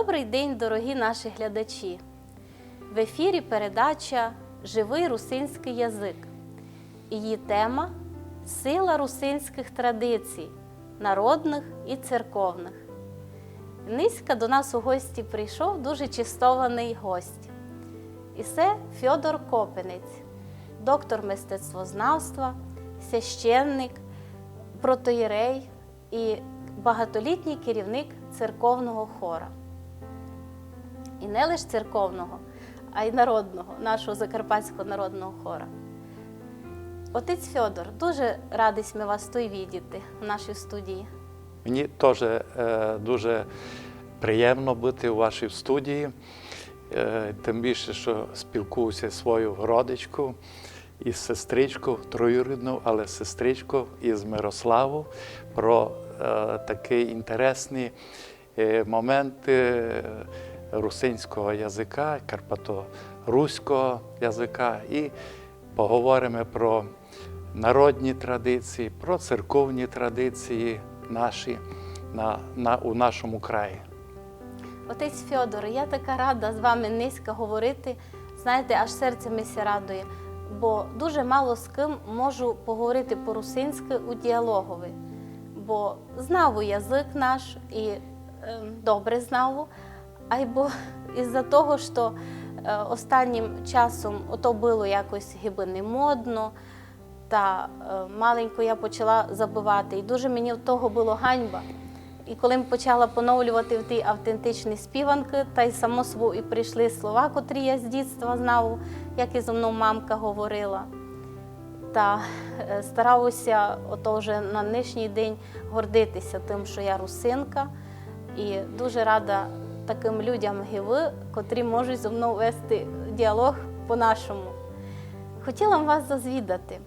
Добрий день, дорогі наші глядачі! В ефірі передача «Живий русинський язик». Її тема – сила русинських традицій, народних і церковних. Низько до нас у гості прийшов дуже чистований гость. І це Фьодор Копенець, доктор мистецтвознавства, священник, протоїрей і багатолітній керівник церковного хора. І не лише церковного, а й народного, нашого Закарпатського народного хора. Отець Фьодор, дуже радий ми вас тут бачити в нашій студії. Мені теж дуже приємно бути у вашій студії, тим більше, що спілкуюся зі своєю родичкою, із сестричкою, троюрідною, але сестричкою із Мирославу, про такі інтересні моменти русинського язика, карпато-руського язика, і поговоримо про народні традиції, про церковні традиції наші у нашому краї. Отець Фьодор, я така рада з вами низько говорити, знаєте, аж серце мені радує, бо дуже мало з ким можу поговорити по-русинськи у діалогові, бо знав язик наш і добре знав, а й бо із-за того, що останнім часом ото було якось гіби не модно, та маленько я почала забувати, і дуже мені в того було ганьба. І коли я почала поновлювати в ті автентичні співанки, та й само собою і прийшли слова, котрі я з дитинства знав, як і зо мною мамка говорила. Та старалася ото вже на нинішній день гордитися тим, що я русинка, і дуже рада таким людям, як ви, котрі можуть зо мною вести діалог по-нашому. Хотіла вас зазвідати,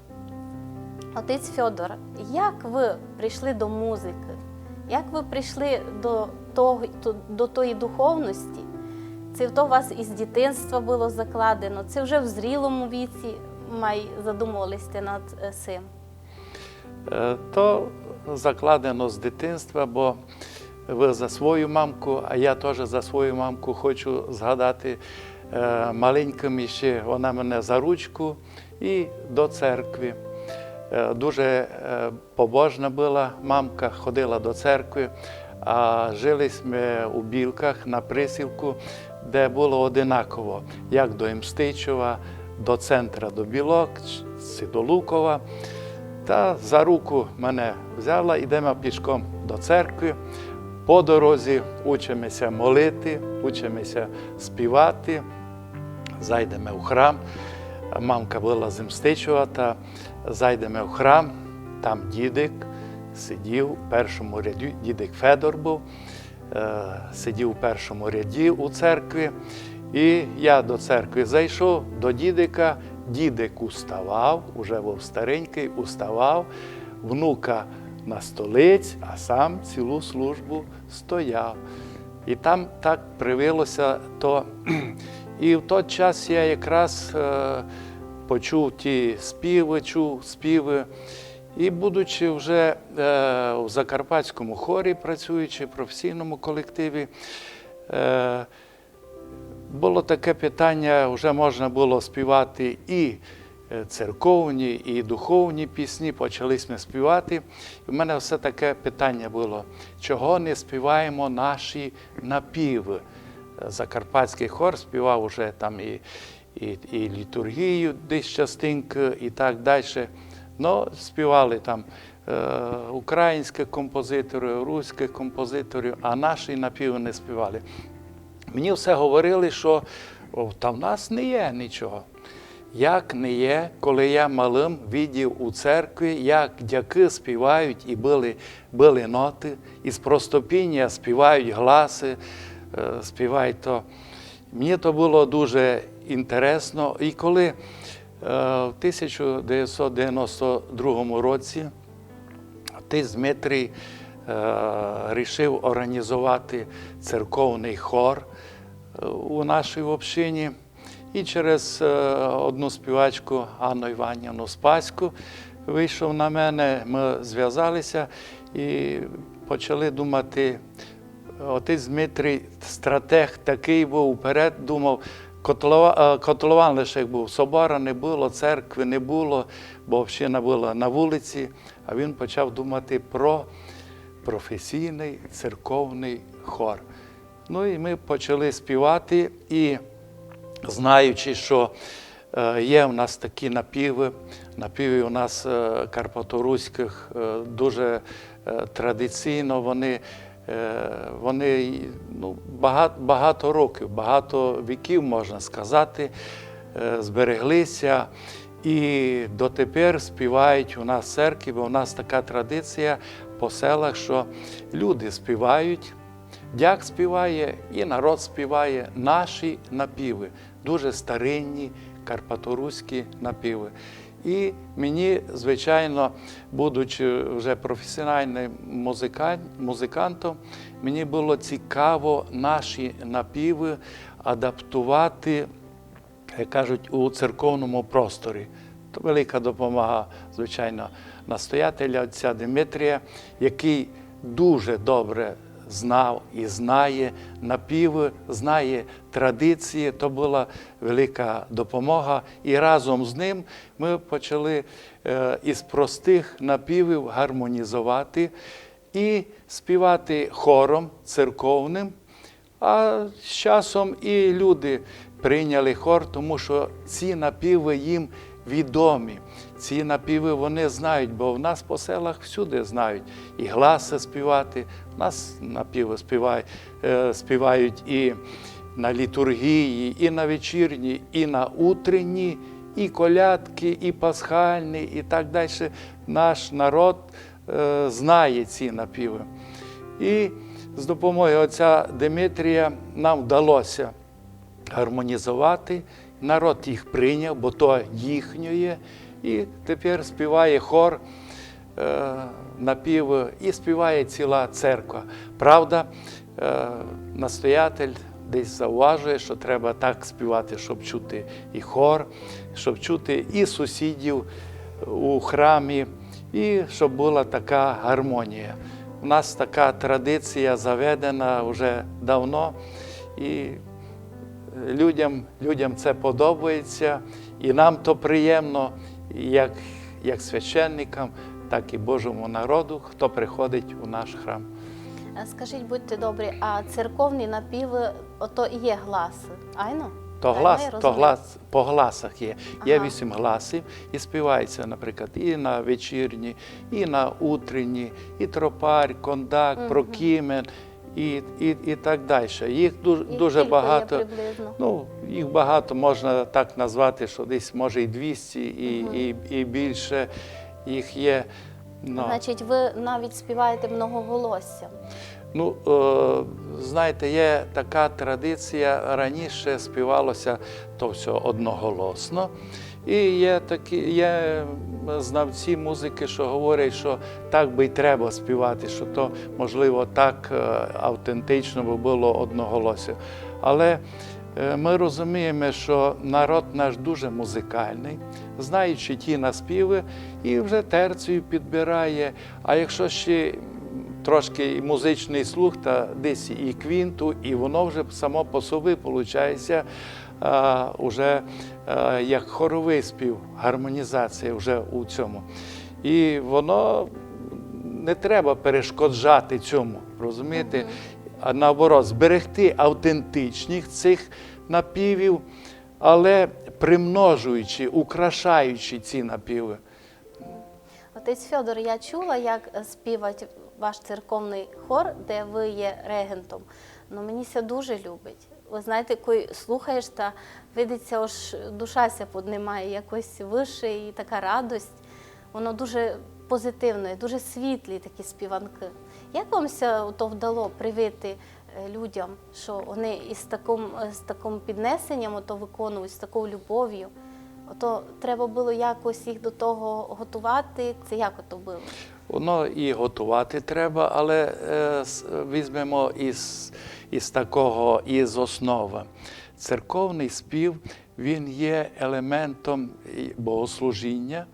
отець Фьодор, як ви прийшли до музики? Як ви прийшли до тої духовності? Це в вас із дитинства було закладено? Це вже в зрілому віці задумувалися над цим? То закладено з дитинства, бо ви за свою мамку, а я теж за свою мамку хочу згадати. Маленьким ще вона мене за ручку і до церкви. Дуже побожна була мамка, ходила до церкви, а жили ми у Білках на присілку, де було одинаково, як до Імстичева, до центра, до Білок, чи до Лукова. Та за руку мене взяла, йдемо пішком до церкви. По дорозі учимося молити, учимося співати, зайдемо у храм. Мамка була з Імстичева, та зайдемо в храм, там дідик сидів у першому ряді, дідик Федор був, сидів у першому ряді у церкві. І я до церкви зайшов, до дідика, дідик уставав, уже був старенький, уставав, внука на столиць, а сам цілу службу стояв. І там так привилося то. І в той час я якраз почув ті співи, і будучи вже в Закарпатському хорі, працюючи в професійному колективі, було таке питання, вже можна було співати і церковні, і духовні пісні, почали ми співати. І в мене все таке питання було, чого не співаємо наші напіви. Закарпатський хор співав уже там і літургію десь частинку, і так далі. Ну, співали там українські композитори, руські композитори, а наші напіви не співали. Мені все говорили, що там в нас не є нічого. Як не є, коли я малим видів у церкві, як дяки співають, і були ноти, із простопіння співають гласи, співають то. Мені то було дуже інтересно. І коли в 1992 році отець Дмитрій вирішив організувати церковний хор у нашій общині, і через одну співачку Анну Іванівну Спаську вийшов на мене, ми зв'язалися і почали думати отець Дмитрій стратег такий був, вперед думав, котлован лише був, собора не було, церкви не було, бо община була на вулиці, а він почав думати про професійний церковний хор. Ну і ми почали співати, і знаючи, що є в нас такі напіви у нас карпаторуських, дуже традиційно, вони багато років, багато віків, можна сказати, збереглися. І дотепер співають у нас в церкві, бо у нас така традиція по селах, що люди співають, дяк співає і народ співає наші напіви, дуже старинні карпаторуські напіви. І мені, звичайно, будучи вже професіональним музикантом, мені було цікаво наші напіви адаптувати, як кажуть, у церковному просторі. То велика допомога, звичайно, настоятеля отця Дмитрія, який дуже добре знав і знає напіви, знає традиції, то була велика допомога. І разом з ним ми почали із простих напівів гармонізувати і співати хором церковним, а з часом і люди прийняли хор, тому що ці напіви їм відомі. Ці напіви вони знають, бо в нас по селах всюди знають. І гласи співати, в нас напіви співають і на літургії, і на вечірні, і на утренні, і колядки, і пасхальні, і так далі. Наш народ знає ці напіви. І з допомогою отця Дмитрія нам вдалося гармонізувати, народ їх прийняв, бо то їхнє, і тепер співає хор напіви, і співає ціла церква. Правда, настоятель десь зауважує, що треба так співати, щоб чути і хор, щоб чути і сусідів у храмі, і щоб була така гармонія. У нас така традиція заведена вже давно, і людям це подобається, і нам то приємно, як священникам, так і Божому народу, хто приходить у наш храм. Скажіть, будьте добрі, а церковні напіви, ото і є гласи, айно? По гласах є. Є Ага. 8 гласів, і співається, наприклад, і на вечірні, і на утренні, і тропарь, кондак, прокімен, і так далі. Їх дуже багато. Ну, їх багато, можна так назвати, що десь може і 200, і більше їх є. Значить, ви навіть співаєте многоголоссям. Ну, знаєте, є така традиція, раніше співалося то все одноголосно. І є знавці музики, що говорять, що так би й треба співати, що то, можливо, так автентично би було одноголосся. Але ми розуміємо, що народ наш дуже музикальний, знаючи ті наспіви, і вже терцію підбирає. А якщо ще трошки музичний слух, та десь і квінту, і воно вже само по собі виходить уже як хоровий спів, гармонізація вже у цьому. І воно не треба перешкоджати цьому, розумієте? А наоборот, зберегти автентичність цих напівів, але примножуючи, украшаючи ці напіви. Отець Фьодор, я чула, як співать ваш церковний хор, де ви є регентом. Ну, мені це дуже любить. Ви знаєте, коли слухаєш, та видиться, аж душа ся піднімає якось вище і така радость. Воно дуже позитивне, дуже світлі такі співанки. Як вам то вдало привити людям, що вони з таким піднесенням ото виконують, з такою любов'ю? Ото треба було якось їх до того готувати. Це як ото було? Воно і готувати треба, але візьмемо із основи. Церковний спів, він є елементом богослужіння,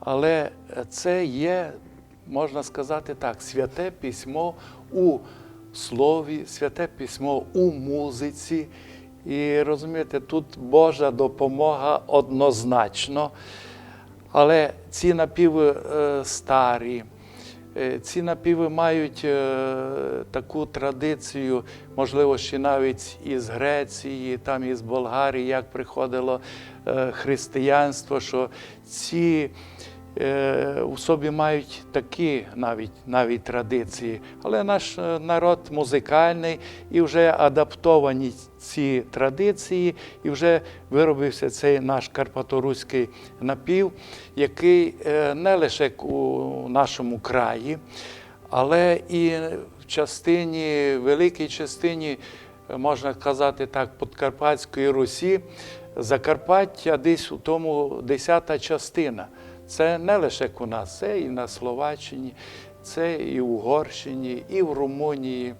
але це є, можна сказати так, святе письмо у слові, святе письмо у музиці. І розумієте, тут Божа допомога однозначно. Але ці напіви старі, ці напіви мають таку традицію, можливо, ще навіть із Греції, там із Болгарії, як приходило християнство, що ці у собі мають такі навіть традиції. Але наш народ музикальний і вже адаптовані ці традиції, і вже виробився цей наш карпаторуський напів, який не лише у нашому краї, але і в частині, великій частині, можна казати так, Подкарпатської Русі, Закарпаття десь у тому 10-та частина. Це не лише у нас, це і на Словаччині, це і в Угорщині, і в Румунії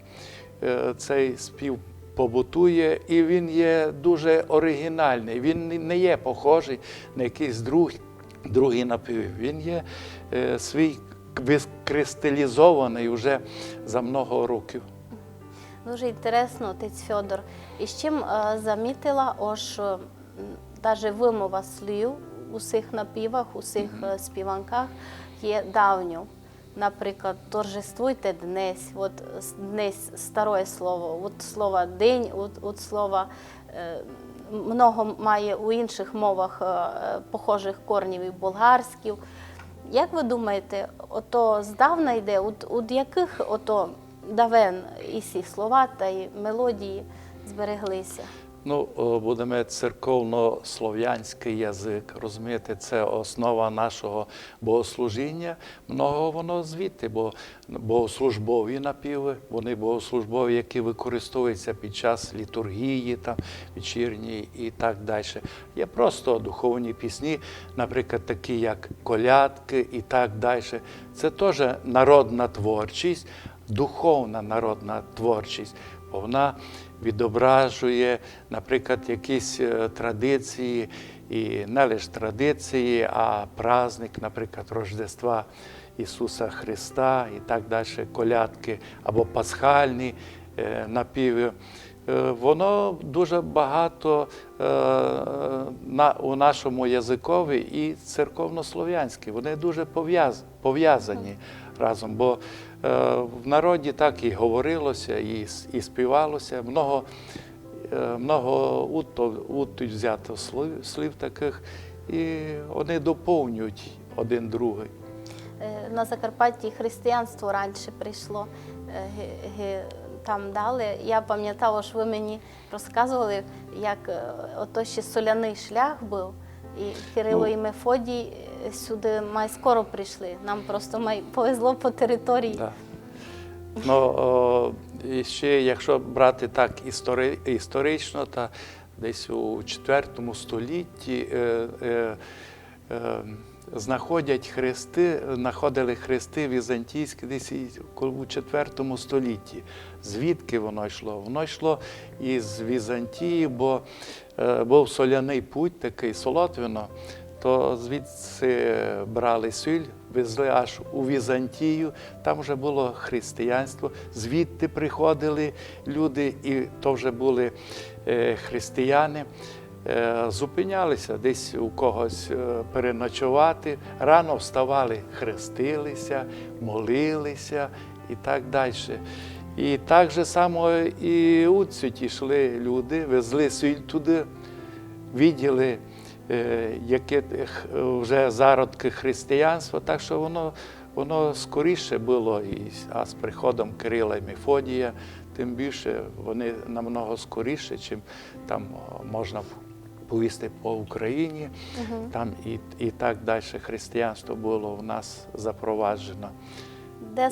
цей спів побутує, і він є дуже оригінальний, він не є похожий на якийсь другий напів. Він є свій викристалізований вже за много років. Дуже інтересно, отець Фьодор. І з чим замітила, ось навіть вимова слів у цих напівах, у цих співанках є давньо. Наприклад, торжествуйте днесь, от днесь старе слово, от слово день, от слово много має у інших мовах похожих корнів і болгарських. Як ви думаєте, ото здавна йде, от яких ото давен і ці слова та й мелодії збереглися? Ну, будемо церковно-слов'янський язик, розумієте, це основа нашого богослужіння. Много воно звідти, бо богослужбові напіви, вони богослужбові, які використовуються під час літургії, там, вечірньої і так далі. Є просто духовні пісні, наприклад, такі як колядки і так далі. Це теж народна творчість, духовна народна творчість, бо вона відображує, наприклад, якісь традиції, і не лише традиції, а праздник, наприклад, Рождества Ісуса Христа і так далі, колядки або пасхальні напіви. Воно дуже багато у нашому язикові і церковнослов'янські. Вони дуже пов'язані разом, бо в народі так і говорилося, і співалося. Много тут взято слів таких, і вони доповнюють один другий. На Закарпатті християнство раніше прийшло, там дали. Я пам'ятала, що ви мені розказували, як ото ще соляний шлях був, і Кирило і Мефодій сюди скоро прийшли. Нам просто повезло по території. Да. Ну, і ще, якщо брати так історично, то десь у IV столітті знаходили хрести візантійські десь у IV столітті. Звідки воно йшло? Воно йшло із Візантії, бо був соляний путь, такий Солотвино, то звідси брали сіль, везли аж у Візантію, там вже було християнство, звідти приходили люди, і то вже були християни. Зупинялися десь у когось переночувати, рано вставали, хрестилися, молилися і так далі. І так же само і утсють йшли люди, везли сіль туди, виділи, які вже зародки християнства, так що воно скоріше було, а з приходом Кирила і Мефодія, тим більше вони намного скоріше, чим там можна повісти по Україні, там і так далі християнство було в нас запроваджено,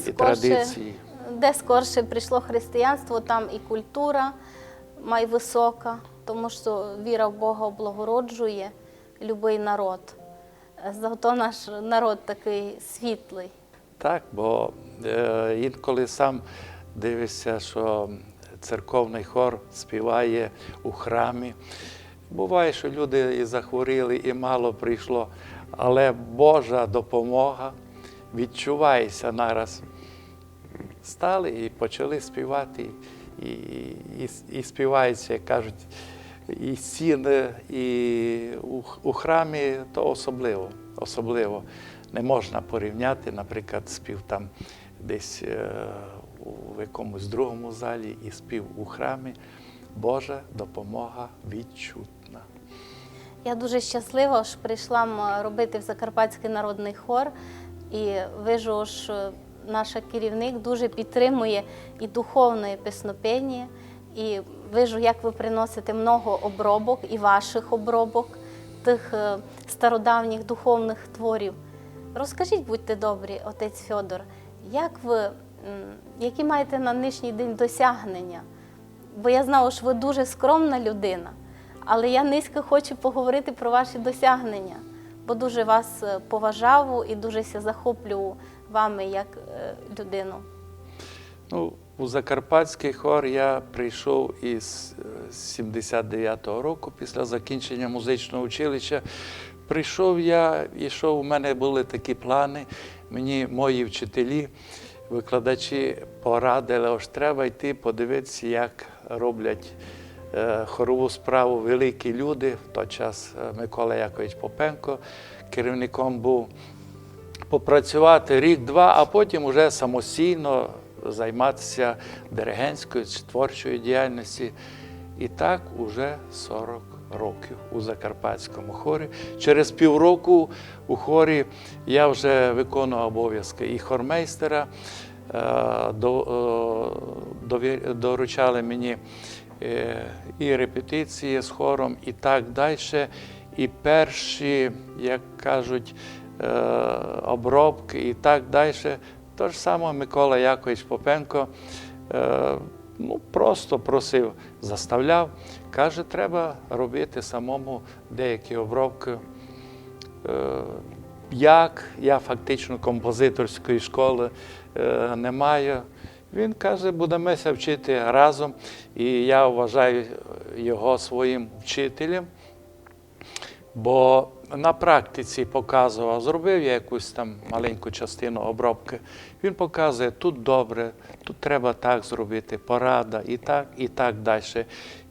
і традиції. Де скорше прийшло християнство, там і культура має висока, тому що віра в Бога облагороджує любий народ. Зато наш народ такий світлий. Так, бо інколи сам дивишся, що церковний хор співає у храмі. Буває, що люди і захворіли, і мало прийшло, але Божа допомога відчувається нараз. стали і почали співати. І співаються, як кажуть, і стіни, і у храмі, то особливо. Не можна порівняти, наприклад, спів там десь у якомусь другому залі і спів у храмі. Божа допомога відчутна. Я дуже щаслива, що прийшла робити в Закарпатський народний хор. І вижу, що наш керівник дуже підтримує і духовне песнопєння. І вижу, як ви приносите много обробок, і ваших обробок, тих стародавніх духовних творів. Розкажіть, будьте добрі, отець Фьодор, які маєте на нинішній день досягнення? Бо я знала, що ви дуже скромна людина, але я низько хочу поговорити про ваші досягнення, бо дуже вас поважав і дуже захоплював вами як людину. Ну, у Закарпатський хор я прийшов із 79-го року, після закінчення музичного училища. Прийшов я, у мене були такі плани, мені мої вчителі, викладачі порадили, що треба йти подивитися, як роблять хорову справу великі люди. В той час Микола Якович Попенко керівником був. Попрацювати рік-два, а потім вже самостійно займатися диригентською чи творчою діяльністю. І так уже 40 років у Закарпатському хорі. Через півроку у хорі я вже виконував обов'язки і хормейстера, доручали мені і репетиції з хором, і так далі. І перші, як кажуть, обробки і так далі. То ж саме Микола Якович Попенко просто просив, заставляв, каже, треба робити самому деякі обробки. Як? Я фактично композиторської школи не маю. Він каже, будемо вчити разом, і я вважаю його своїм вчителем, бо на практиці показував, зробив я якусь там маленьку частину обробки. Він показує, тут добре, тут треба так зробити, порада, і так далі.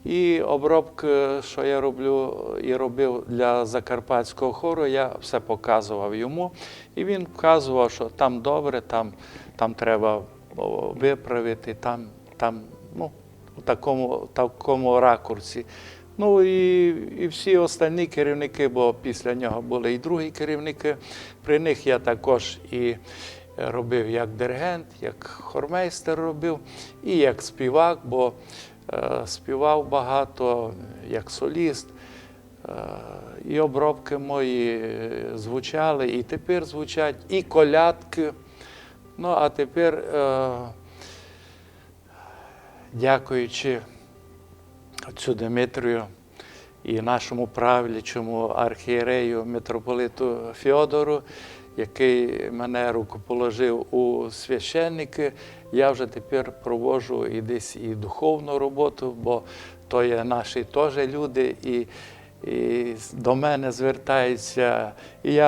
І обробки, що я роблю і робив для Закарпатського хору, я все показував йому. І він вказував, що там добре, там треба виправити, там у такому ракурсі. Ну і всі останні керівники, бо після нього були і другі керівники, при них я також і робив як диригент, як хормейстер робив, і як співак, бо співав багато, як соліст. І обробки мої звучали, і тепер звучать, і колядки. Ну, а тепер, дякуючи отцю Димитрію і нашому правлячому архієрею митрополиту Фьодору, який мене рукоположив у священники, я вже тепер проводжу і десь і духовну роботу, бо то є наші теж люди, і до мене звертаються. І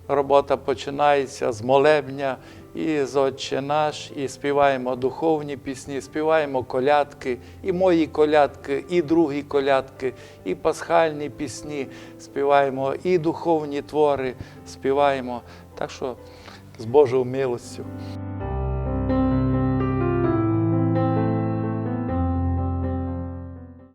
робота починається з молебня, і з «Отче наш», і співаємо духовні пісні, співаємо колядки, і мої колядки, і другі колядки, і пасхальні пісні, співаємо, і духовні твори співаємо. Так що з Божою милостю.